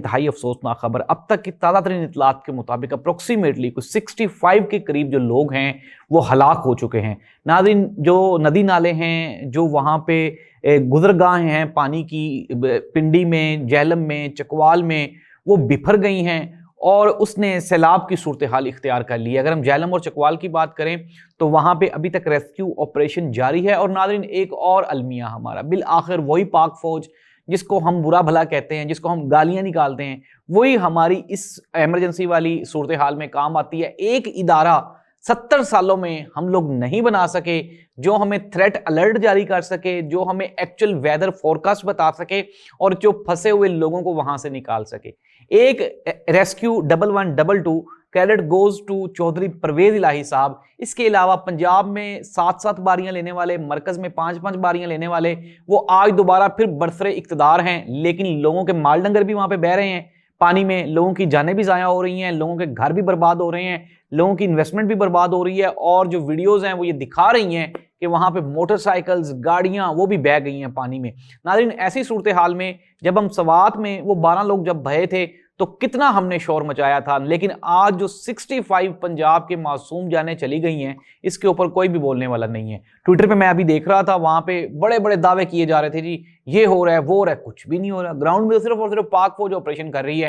इंतहाई अफसोसनाक खबर। अब तक की ताज़ा तरीन इतलात के मुताबिक अप्रोक्सीमेटली कुछ 65 के करीब जो लोग हैं वो हलाक हो चुके हैं। नाज़रीन, जो नदी नाले हैं, जो वहाँ पे गुजरगाहें हैं पानी की, पिंडी में, झेलम में, चकवाल में, वो बिफर गई हैं और उसने सैलाब की सूरत हाल इख्तियार कर ली है। अगर हम झेलम और चकवाल की बात करें तो वहाँ पे अभी तक रेस्क्यू ऑपरेशन जारी है। और नाज़रीन, एक और अलमिया हमारा, बिल आखिर वही पाक फौज जिसको हम बुरा भला कहते हैं, जिसको हम गालियां निकालते हैं, वही हमारी इस इमरजेंसी वाली सूरत हाल में काम आती है। एक इदारा 70 सालों में हम लोग नहीं बना सके जो हमें थ्रेट अलर्ट जारी कर सके, जो हमें एक्चुअल वेदर फोरकास्ट बता सके और जो फंसे हुए लोगों को वहां से निकाल सके। एक rescue 1122 credit goes to Chaudhry Pervez Elahi साहब। इसके अलावा पंजाब में 7-7 बारियां लेने वाले, मरकज में 5-5 बारियां लेने वाले, वो आज दोबारा फिर बरसरे इक्तदार हैं, लेकिन लोगों के माल डंगर भी वहां पे बह रहे हैं पानी में, लोगों की जानें भी ज़ाया हो रही हैं, लोगों के घर भी बर्बाद हो रहे हैं, लोगों की इन्वेस्टमेंट भी बर्बाद हो रही है। और जो वीडियोस हैं वो ये दिखा रही हैं कि वहां पे मोटरसाइकिल्स, गाड़ियां वो भी बह गई हैं पानी में। नाज़रीन, ऐसी सूरत हाल में जब हम सवात में वो 12 लोग जब बहे थे तो कितना हमने शोर मचाया था, लेकिन आज जो 65 पंजाब के मासूम जानें चली गई हैं, इसके ऊपर कोई भी बोलने वाला नहीं है। ट्विटर पे मैं अभी देख रहा था, वहां पे बड़े बड़े दावे किए जा रहे थे, जी ये हो रहा है, वो हो रहा है, कुछ भी नहीं हो रहा। ग्राउंड में सिर्फ और सिर्फ पाक फौज ऑपरेशन कर रही है।